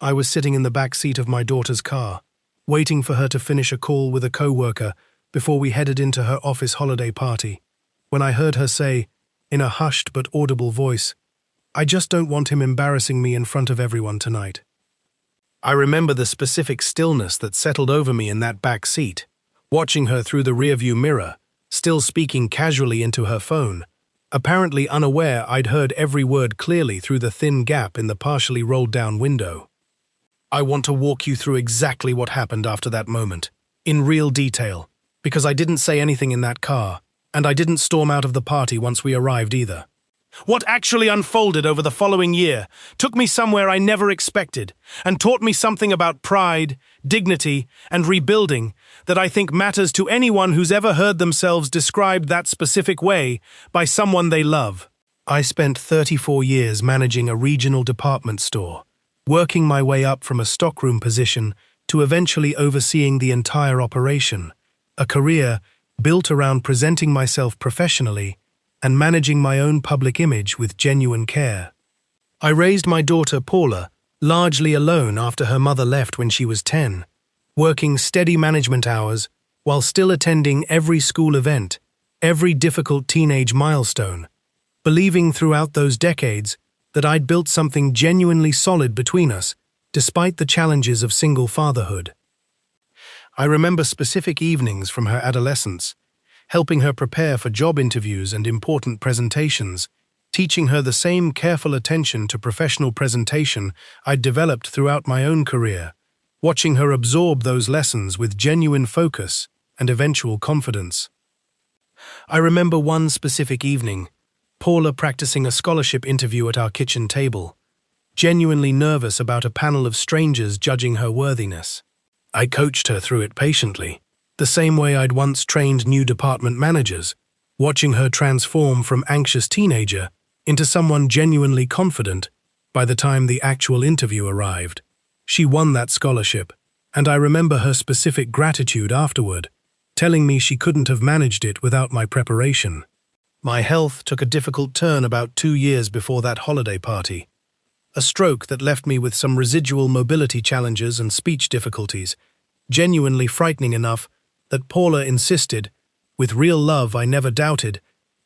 I was sitting in the back seat of my daughter's car, waiting for her to finish a call with a coworker before we headed into her office holiday party, when I heard her say, in a hushed but audible voice, "I just don't want him embarrassing me in front of everyone tonight." I remember the specific stillness that settled over me in that back seat, watching her through the rearview mirror, still speaking casually into her phone, apparently unaware I'd heard every word clearly through the thin gap in the partially rolled-down window. I want to walk you through exactly what happened after that moment, in real detail, because I didn't say anything in that car, and I didn't storm out of the party once we arrived either. What actually unfolded over the following year took me somewhere I never expected and taught me something about pride, dignity, and rebuilding that I think matters to anyone who's ever heard themselves described that specific way by someone they love. I spent 34 years managing a regional department store, working my way up from a stockroom position to eventually overseeing the entire operation, a career built around presenting myself professionally and managing my own public image with genuine care. I raised my daughter Paula largely alone after her mother left when she was 10, working steady management hours while still attending every school event, every difficult teenage milestone, believing throughout those decades that I'd built something genuinely solid between us, despite the challenges of single fatherhood. I remember specific evenings from her adolescence, helping her prepare for job interviews and important presentations, teaching her the same careful attention to professional presentation I'd developed throughout my own career, watching her absorb those lessons with genuine focus and eventual confidence. I remember one specific evening, Paula practicing a scholarship interview at our kitchen table, genuinely nervous about a panel of strangers judging her worthiness. I coached her through it patiently, the same way I'd once trained new department managers, watching her transform from anxious teenager into someone genuinely confident by the time the actual interview arrived. She won that scholarship, and I remember her specific gratitude afterward, telling me she couldn't have managed it without my preparation. My health took a difficult turn about 2 years before that holiday party. A stroke that left me with some residual mobility challenges and speech difficulties, genuinely frightening enough that Paula insisted, with real love I never doubted,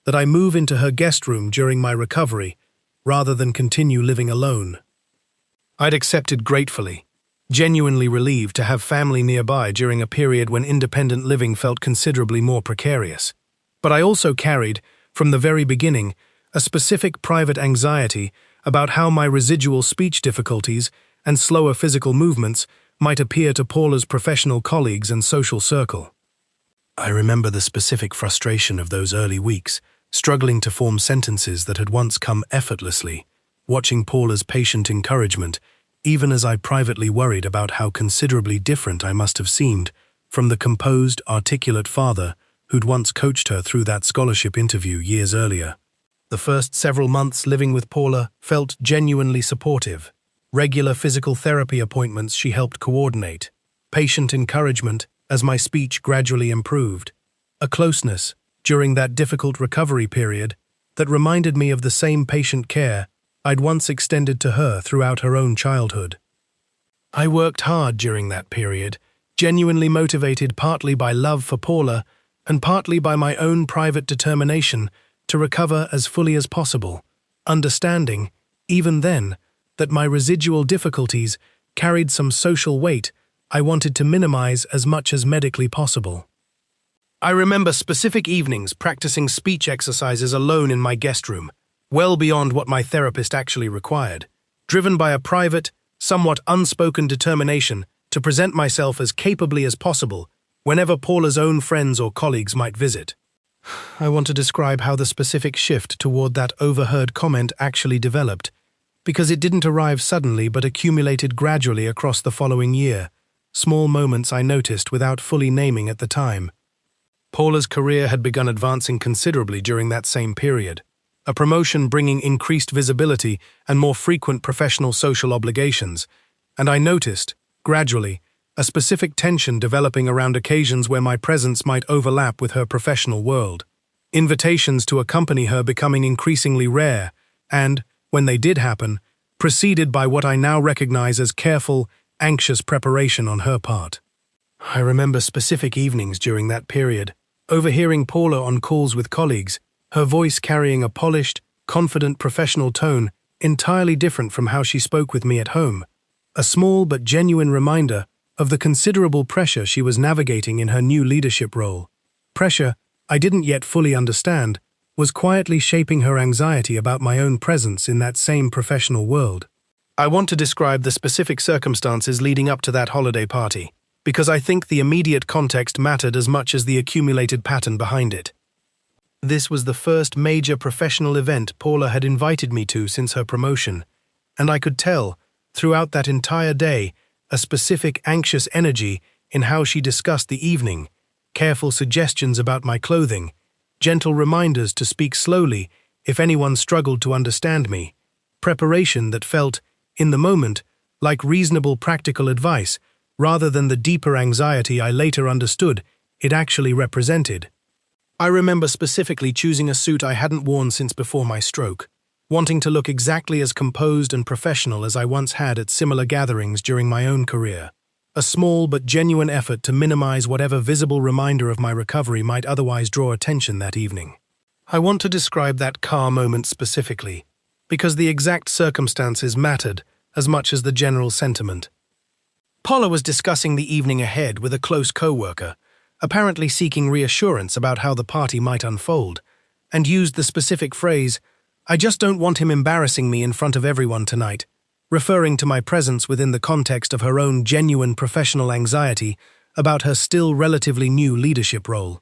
that I move into her guest room during my recovery, rather than continue living alone. I'd accepted gratefully, genuinely relieved to have family nearby during a period when independent living felt considerably more precarious. But I also carried, from the very beginning, a specific private anxiety about how my residual speech difficulties and slower physical movements might appear to Paula's professional colleagues and social circle. I remember the specific frustration of those early weeks, struggling to form sentences that had once come effortlessly, watching Paula's patient encouragement, even as I privately worried about how considerably different I must have seemed from the composed, articulate father who'd once coached her through that scholarship interview years earlier. The first several months living with Paula felt genuinely supportive. Regular physical therapy appointments she helped coordinate, patient encouragement as my speech gradually improved, a closeness during that difficult recovery period that reminded me of the same patient care I'd once extended to her throughout her own childhood. I worked hard during that period, genuinely motivated partly by love for Paula and partly by my own private determination to recover as fully as possible, understanding, even then, that my residual difficulties carried some social weight I wanted to minimize as much as medically possible. I remember specific evenings practicing speech exercises alone in my guest room, well beyond what my therapist actually required, driven by a private, somewhat unspoken determination to present myself as capably as possible whenever Paula's own friends or colleagues might visit. I want to describe how the specific shift toward that overheard comment actually developed, because it didn't arrive suddenly but accumulated gradually across the following year, small moments I noticed without fully naming at the time. Paula's career had begun advancing considerably during that same period, a promotion bringing increased visibility and more frequent professional social obligations, and I noticed, gradually, a specific tension developing around occasions where my presence might overlap with her professional world, invitations to accompany her becoming increasingly rare, and, when they did happen, preceded by what I now recognize as careful, anxious preparation on her part. I remember specific evenings during that period, overhearing Paula on calls with colleagues, her voice carrying a polished, confident professional tone entirely different from how she spoke with me at home, a small but genuine reminder of the considerable pressure she was navigating in her new leadership role. Pressure I didn't yet fully understand was quietly shaping her anxiety about my own presence in that same professional world. I want to describe the specific circumstances leading up to that holiday party, because I think the immediate context mattered as much as the accumulated pattern behind it. This was the first major professional event Paula had invited me to since her promotion, and I could tell, throughout that entire day, a specific anxious energy in how she discussed the evening, careful suggestions about my clothing, gentle reminders to speak slowly if anyone struggled to understand me, preparation that felt, in the moment, like reasonable practical advice rather than the deeper anxiety I later understood it actually represented. I remember specifically choosing a suit I hadn't worn since before my stroke, wanting to look exactly as composed and professional as I once had at similar gatherings during my own career, a small but genuine effort to minimize whatever visible reminder of my recovery might otherwise draw attention that evening. I want to describe that car moment specifically, because the exact circumstances mattered as much as the general sentiment. Paula was discussing the evening ahead with a close co-worker, apparently seeking reassurance about how the party might unfold, and used the specific phrase, "I just don't want him embarrassing me in front of everyone tonight," referring to my presence within the context of her own genuine professional anxiety about her still relatively new leadership role.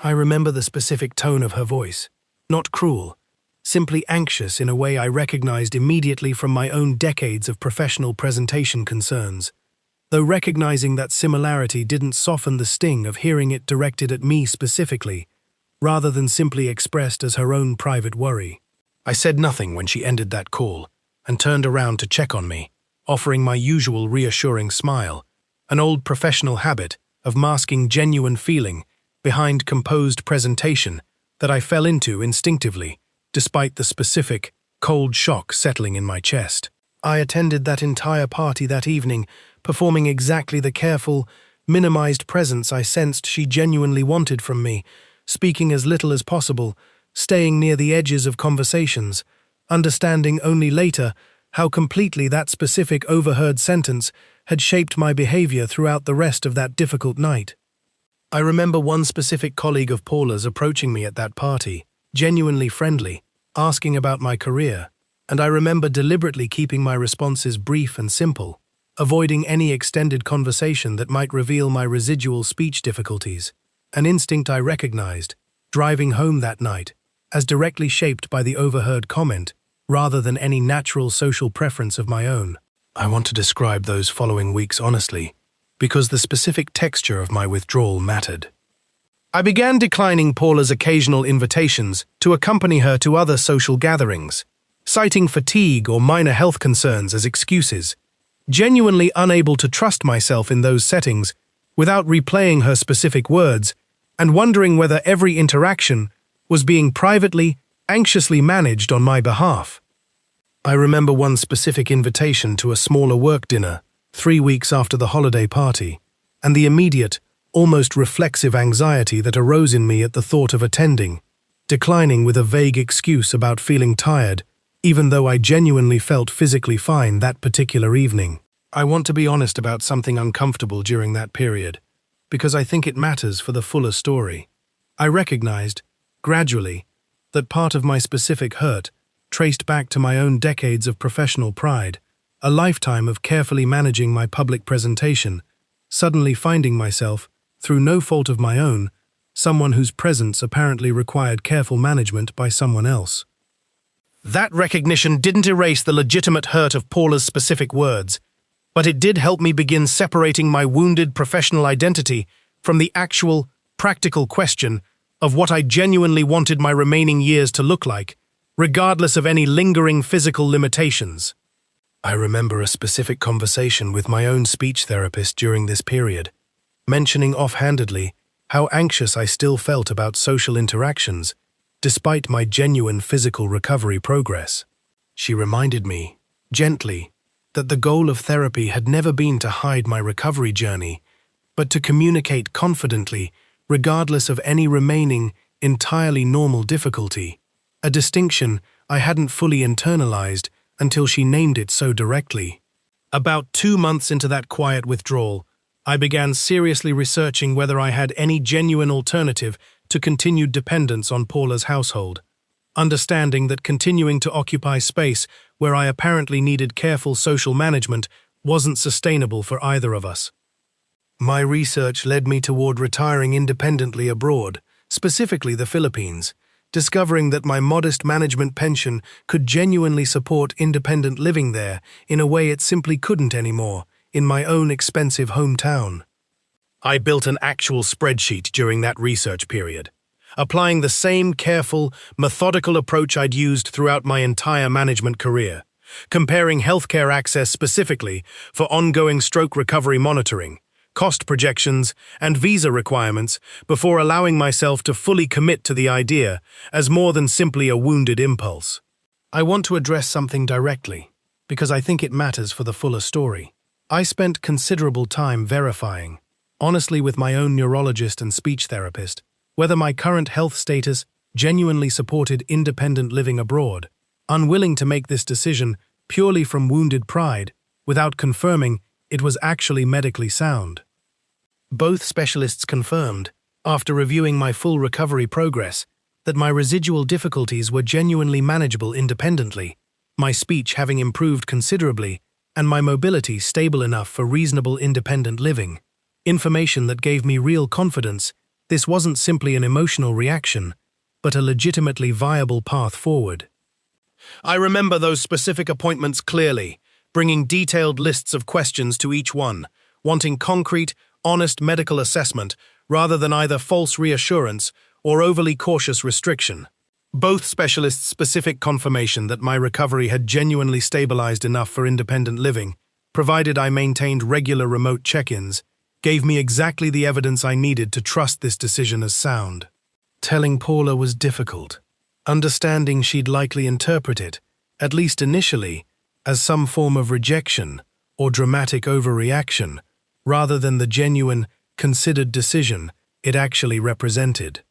I remember the specific tone of her voice, not cruel, simply anxious in a way I recognized immediately from my own decades of professional presentation concerns, though recognizing that similarity didn't soften the sting of hearing it directed at me specifically, rather than simply expressed as her own private worry. I said nothing when she ended that call and turned around to check on me, offering my usual reassuring smile, an old professional habit of masking genuine feeling behind composed presentation that I fell into instinctively, despite the specific, cold shock settling in my chest. I attended that entire party that evening, performing exactly the careful, minimized presence I sensed she genuinely wanted from me, speaking as little as possible, staying near the edges of conversations, understanding only later how completely that specific overheard sentence had shaped my behavior throughout the rest of that difficult night. I remember one specific colleague of Paula's approaching me at that party, genuinely friendly, asking about my career, and I remember deliberately keeping my responses brief and simple, avoiding any extended conversation that might reveal my residual speech difficulties, an instinct I recognized, driving home that night, as directly shaped by the overheard comment, rather than any natural social preference of my own. I want to describe those following weeks honestly, because the specific texture of my withdrawal mattered. I began declining Paula's occasional invitations to accompany her to other social gatherings, citing fatigue or minor health concerns as excuses, genuinely unable to trust myself in those settings without replaying her specific words and wondering whether every interaction was being privately, anxiously managed on my behalf. I remember one specific invitation to a smaller work dinner 3 weeks after the holiday party, and the immediate, almost reflexive anxiety that arose in me at the thought of attending, declining with a vague excuse about feeling tired, even though I genuinely felt physically fine that particular evening. I want to be honest about something uncomfortable during that period, because I think it matters for the fuller story. I recognized, gradually, that part of my specific hurt traced back to my own decades of professional pride, a lifetime of carefully managing my public presentation, suddenly finding myself, through no fault of my own, someone whose presence apparently required careful management by someone else. That recognition didn't erase the legitimate hurt of Paula's specific words, but it did help me begin separating my wounded professional identity from the actual, practical question of what I genuinely wanted my remaining years to look like, regardless of any lingering physical limitations. I remember a specific conversation with my own speech therapist during this period, mentioning offhandedly how anxious I still felt about social interactions, despite my genuine physical recovery progress. She reminded me gently, that the goal of therapy had never been to hide my recovery journey, but to communicate confidently, regardless of any remaining, entirely normal difficulty, a distinction I hadn't fully internalized until she named it so directly. About 2 months into that quiet withdrawal, I began seriously researching whether I had any genuine alternative to continued dependence on Paula's household, understanding that continuing to occupy space where I apparently needed careful social management wasn't sustainable for either of us. My research led me toward retiring independently abroad, specifically the Philippines, discovering that my modest management pension could genuinely support independent living there in a way it simply couldn't anymore, in my own expensive hometown. I built an actual spreadsheet during that research period, applying the same careful, methodical approach I'd used throughout my entire management career, comparing healthcare access specifically for ongoing stroke recovery monitoring, cost projections, and visa requirements before allowing myself to fully commit to the idea as more than simply a wounded impulse. I want to address something directly, because I think it matters for the fuller story. I spent considerable time verifying, honestly with my own neurologist and speech therapist, whether my current health status genuinely supported independent living abroad, unwilling to make this decision purely from wounded pride, without confirming it was actually medically sound. Both specialists confirmed, after reviewing my full recovery progress, that my residual difficulties were genuinely manageable independently, my speech having improved considerably, and my mobility stable enough for reasonable independent living. Information that gave me real confidence this wasn't simply an emotional reaction, but a legitimately viable path forward. I remember those specific appointments clearly, bringing detailed lists of questions to each one, wanting concrete, honest medical assessment rather than either false reassurance or overly cautious restriction. Both specialists' specific confirmation that my recovery had genuinely stabilized enough for independent living, provided I maintained regular remote check-ins, gave me exactly the evidence I needed to trust this decision as sound. Telling Paula was difficult, understanding she'd likely interpret it, at least initially, as some form of rejection or dramatic overreaction, rather than the genuine, considered decision it actually represented.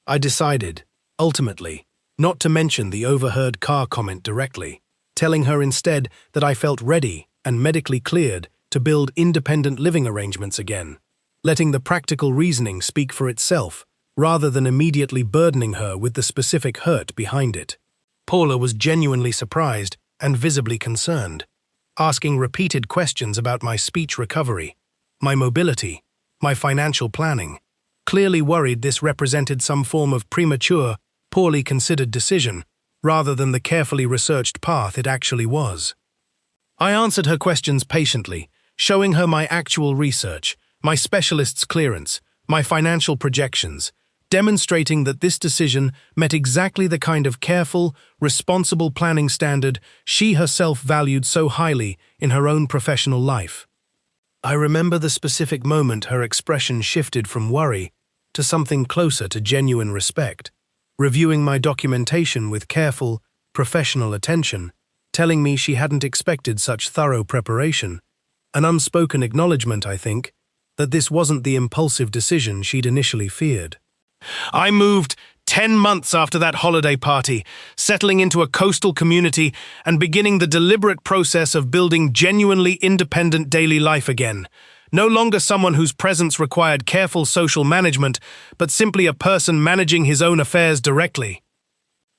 I decided, ultimately, not to mention the overheard car comment directly, telling her instead that I felt ready and medically cleared to build independent living arrangements again, letting the practical reasoning speak for itself, rather than immediately burdening her with the specific hurt behind it. Paula was genuinely surprised and visibly concerned, asking repeated questions about my speech recovery, my mobility, my financial planning, clearly worried this represented some form of premature, poorly considered decision, rather than the carefully researched path it actually was. I answered her questions patiently, showing her my actual research, my specialist's clearance, my financial projections, demonstrating that this decision met exactly the kind of careful, responsible planning standard she herself valued so highly in her own professional life. I remember the specific moment her expression shifted from worry to something closer to genuine respect, reviewing my documentation with careful, professional attention, telling me she hadn't expected such thorough preparation, an unspoken acknowledgement, I think, that this wasn't the impulsive decision she'd initially feared. I moved 10 months after that holiday party, settling into a coastal community and beginning the deliberate process of building genuinely independent daily life again. No longer someone whose presence required careful social management, but simply a person managing his own affairs directly.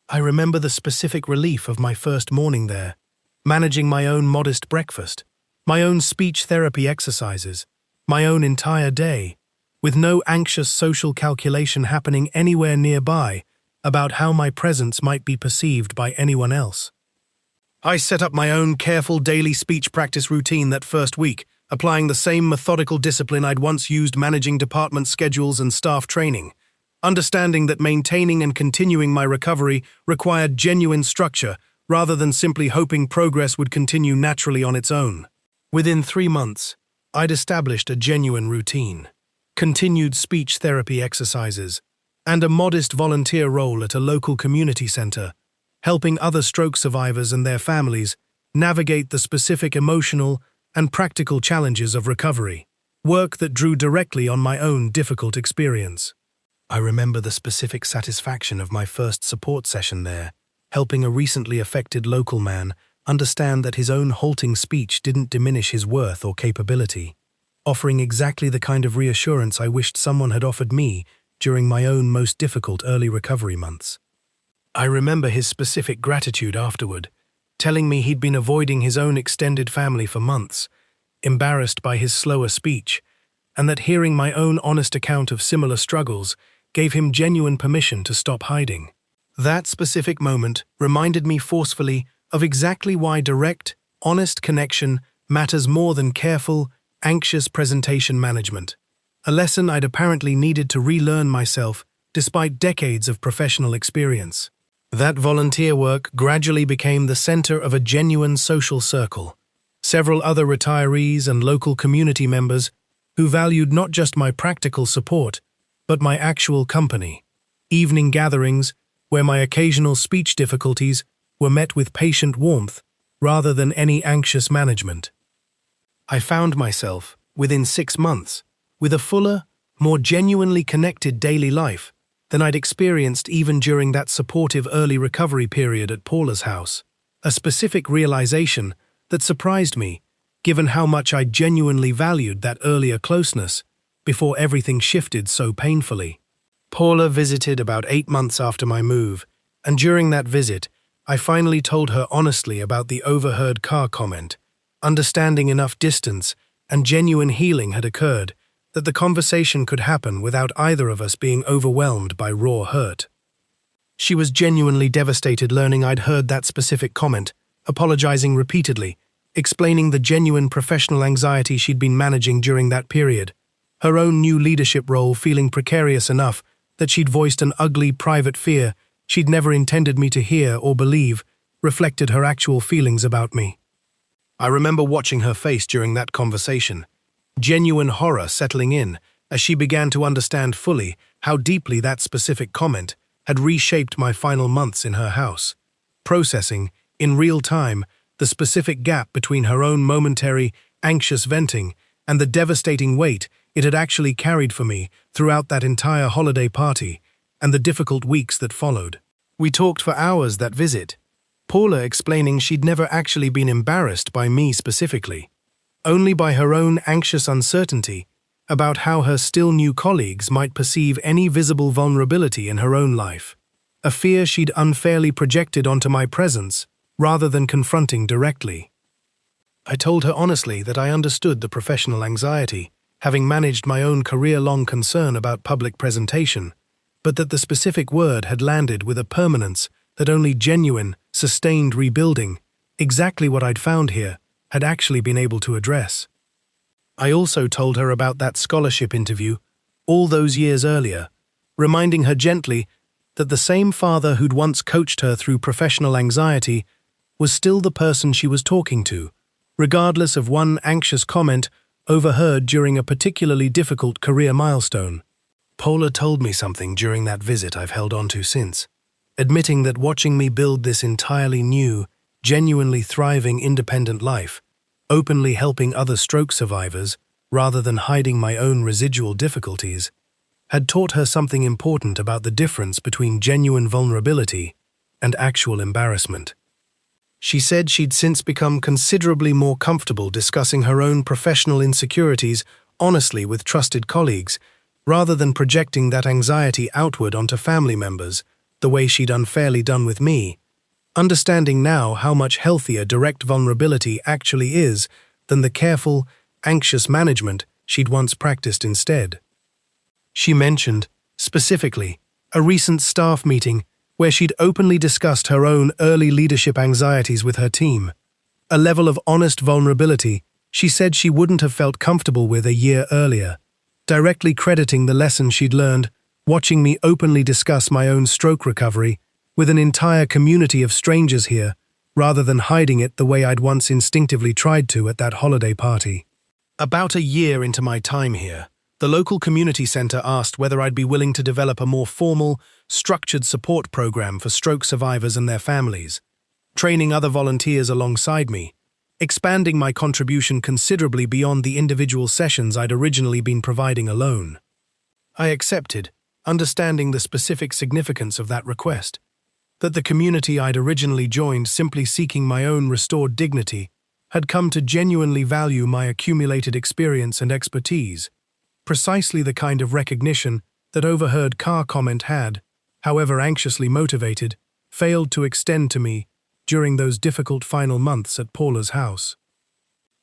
I remember the specific relief of my first morning there, managing my own modest breakfast, my own speech therapy exercises, my own entire day, with no anxious social calculation happening anywhere nearby about how my presence might be perceived by anyone else. I set up my own careful daily speech practice routine that first week, applying the same methodical discipline I'd once used managing department schedules and staff training, understanding that maintaining and continuing my recovery required genuine structure rather than simply hoping progress would continue naturally on its own. Within 3 months, I'd established a genuine routine, continued speech therapy exercises, and a modest volunteer role at a local community center, helping other stroke survivors and their families navigate the specific emotional and practical challenges of recovery, work that drew directly on my own difficult experience. I remember the specific satisfaction of my first support session there, helping a recently affected local man understand that his own halting speech didn't diminish his worth or capability, offering exactly the kind of reassurance I wished someone had offered me during my own most difficult early recovery months. I remember his specific gratitude afterward, telling me he'd been avoiding his own extended family for months, embarrassed by his slower speech, and that hearing my own honest account of similar struggles gave him genuine permission to stop hiding. That specific moment reminded me forcefully of exactly why direct, honest connection matters more than careful, anxious presentation management, a lesson I'd apparently needed to relearn myself despite decades of professional experience. That volunteer work gradually became the center of a genuine social circle. Several other retirees and local community members who valued not just my practical support, but my actual company. Evening gatherings where my occasional speech difficulties were met with patient warmth rather than any anxious management. I found myself, within 6 months, with a fuller, more genuinely connected daily life than I'd experienced even during that supportive early recovery period at Paula's house, a specific realization that surprised me, given how much I genuinely valued that earlier closeness before everything shifted so painfully. Paula visited about 8 months after my move, and during that visit, I finally told her honestly about the overheard car comment. Understanding enough distance and genuine healing had occurred that the conversation could happen without either of us being overwhelmed by raw hurt. She was genuinely devastated learning I'd heard that specific comment, apologizing repeatedly, explaining the genuine professional anxiety she'd been managing during that period, her own new leadership role feeling precarious enough that she'd voiced an ugly private fear she'd never intended me to hear or believe reflected her actual feelings about me. I remember watching her face during that conversation, genuine horror settling in as she began to understand fully how deeply that specific comment had reshaped my final months in her house, processing, in real time, the specific gap between her own momentary, anxious venting and the devastating weight it had actually carried for me throughout that entire holiday party and the difficult weeks that followed. We talked for hours that visit, Paula explaining she'd never actually been embarrassed by me specifically, only by her own anxious uncertainty about how her still new colleagues might perceive any visible vulnerability in her own life, a fear she'd unfairly projected onto my presence rather than confronting directly. I told her honestly that I understood the professional anxiety, having managed my own career-long concern about public presentation, but that the specific word had landed with a permanence that only genuine, sustained rebuilding, exactly what I'd found here, had actually been able to address. I also told her about that scholarship interview, all those years earlier, reminding her gently that the same father who'd once coached her through professional anxiety was still the person she was talking to, regardless of one anxious comment overheard during a particularly difficult career milestone. Paula told me something during that visit I've held on to since, admitting that watching me build this entirely new, genuinely thriving independent life, openly helping other stroke survivors rather than hiding my own residual difficulties, had taught her something important about the difference between genuine vulnerability and actual embarrassment. She said she'd since become considerably more comfortable discussing her own professional insecurities honestly with trusted colleagues, rather than projecting that anxiety outward onto family members, the way she'd unfairly done with me, understanding now how much healthier direct vulnerability actually is than the careful, anxious management she'd once practiced instead. She mentioned, specifically, a recent staff meeting where she'd openly discussed her own early leadership anxieties with her team, a level of honest vulnerability she said she wouldn't have felt comfortable with a year earlier, directly crediting the lesson she'd learned watching me openly discuss my own stroke recovery with an entire community of strangers here, rather than hiding it the way I'd once instinctively tried to at that holiday party. About a year into my time here, the local community center asked whether I'd be willing to develop a more formal, structured support program for stroke survivors and their families. training other volunteers alongside me, expanding my contribution considerably beyond the individual sessions I'd originally been providing alone. I accepted, understanding the specific significance of that request, that the community I'd originally joined simply seeking my own restored dignity had come to genuinely value my accumulated experience and expertise, precisely the kind of recognition that overheard car comment had, however anxiously motivated, failed to extend to me during those difficult final months at Paula's house.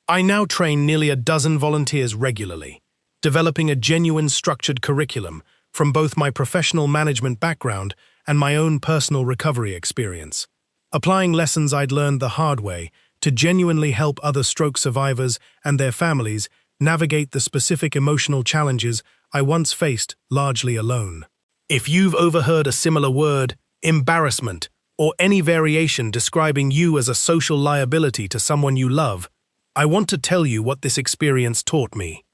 I now train nearly a dozen volunteers regularly, developing a genuine structured curriculum from both my professional management background and my own personal recovery experience, applying lessons I'd learned the hard way to genuinely help other stroke survivors and their families navigate the specific emotional challenges I once faced largely alone. If you've overheard a similar word, embarrassment, or any variation describing you as a social liability to someone you love, I want to tell you what this experience taught me.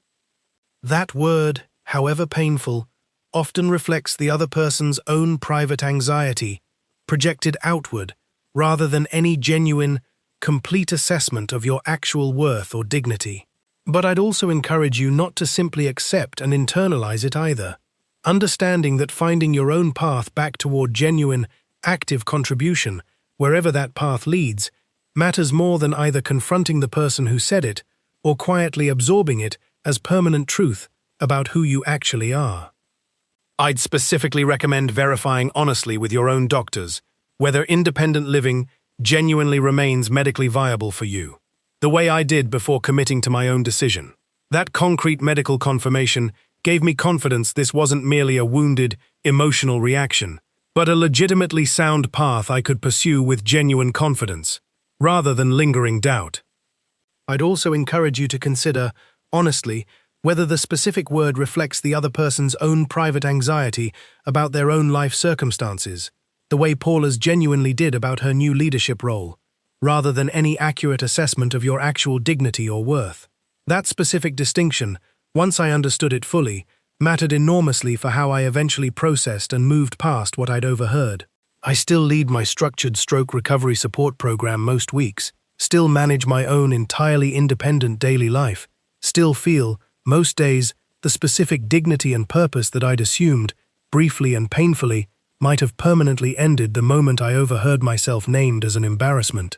That word, however painful, often reflects the other person's own private anxiety, projected outward, rather than any genuine, complete assessment of your actual worth or dignity. But I'd also encourage you not to simply accept and internalize it either, understanding that finding your own path back toward genuine, active contribution, wherever that path leads, matters more than either confronting the person who said it or quietly absorbing it as permanent truth about who you actually are. I'd specifically recommend verifying honestly with your own doctors whether independent living genuinely remains medically viable for you, the way I did before committing to my own decision. That concrete medical confirmation gave me confidence this wasn't merely a wounded, emotional reaction, but a legitimately sound path I could pursue with genuine confidence, rather than lingering doubt. I'd also encourage you to consider, honestly, whether the specific word reflects the other person's own private anxiety about their own life circumstances, the way Paula's genuinely did about her new leadership role, rather than any accurate assessment of your actual dignity or worth. That specific distinction, once I understood it fully, mattered enormously for how I eventually processed and moved past what I'd overheard. I still lead my structured stroke recovery support program most weeks, still manage my own entirely independent daily life, still feel, most days, the specific dignity and purpose that I'd assumed, briefly and painfully, might have permanently ended the moment I overheard myself named as an embarrassment.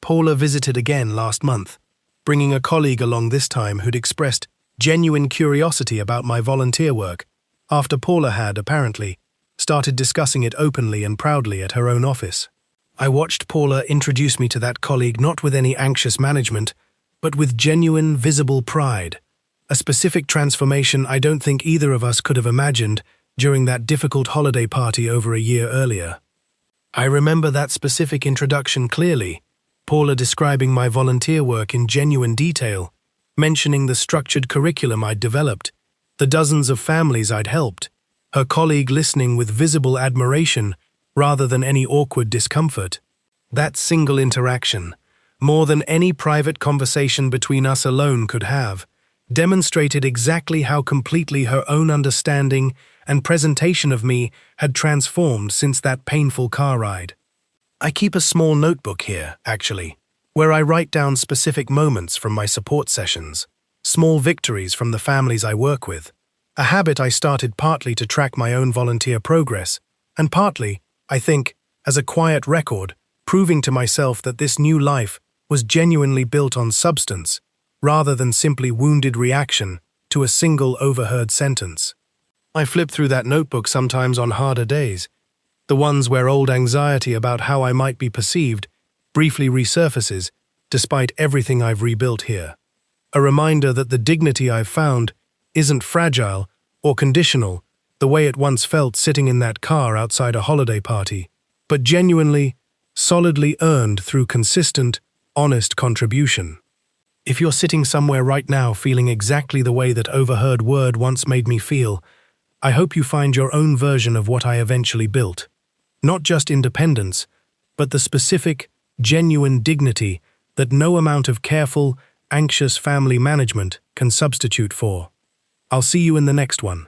Paula visited again last month, bringing a colleague along this time who'd expressed genuine curiosity about my volunteer work, after Paula had, apparently, started discussing it openly and proudly at her own office. I watched Paula introduce me to that colleague not with any anxious management, but with genuine, visible pride, a specific transformation I don't think either of us could have imagined during that difficult holiday party over a year earlier. I remember that specific introduction clearly, Paula describing my volunteer work in genuine detail, mentioning the structured curriculum I'd developed, the dozens of families I'd helped, her colleague listening with visible admiration rather than any awkward discomfort. That single interaction, more than any private conversation between us alone could have, demonstrated exactly how completely her own understanding and presentation of me had transformed since that painful car ride. I keep a small notebook here, actually, where I write down specific moments from my support sessions, small victories from the families I work with, a habit I started partly to track my own volunteer progress, and partly, I think, as a quiet record, proving to myself that this new life was genuinely built on substance, rather than simply wounded reaction to a single overheard sentence. I flip through that notebook sometimes on harder days, the ones where old anxiety about how I might be perceived briefly resurfaces, despite everything I've rebuilt here. A reminder that the dignity I've found isn't fragile or conditional the way it once felt sitting in that car outside a holiday party, but genuinely, solidly earned through consistent, honest contribution. If you're sitting somewhere right now feeling exactly the way that overheard word once made me feel, I hope you find your own version of what I eventually built. Not just independence, but the specific, genuine dignity that no amount of careful, anxious family management can substitute for. I'll see you in the next one.